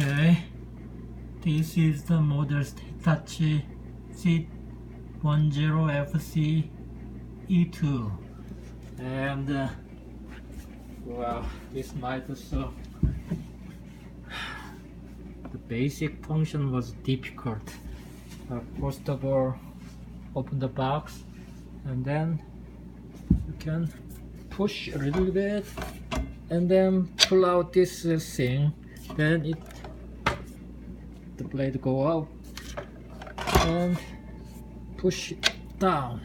Okay, this is the model Hitachi c10fch2, and wow, this might also, the basic function was difficult. First of all, open the box and then you can push a little bit and then pull out this thing, then the blade go up and push it down.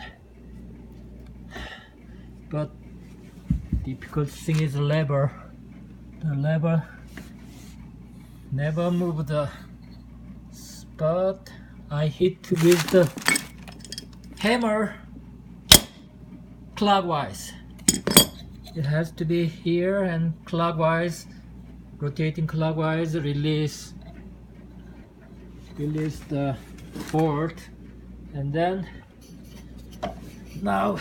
But difficult thing is the lever. The lever never moved, but I hit with the hammer clockwise. It has to be here and clockwise, rotating clockwise, release the bolt, and then now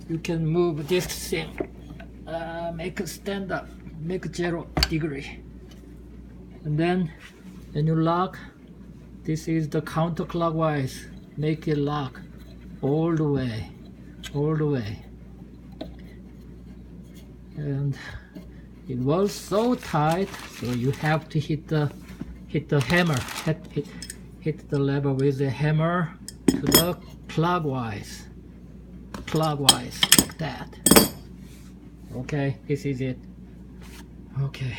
you can move this thing, make it stand up, make 0 degree, and then when you lock, this is the counterclockwise, make it lock all the way, and it was so tight, so you have to hit the hammer, hit the lever with the hammer to the clockwise like that. Okay, this is it. Okay.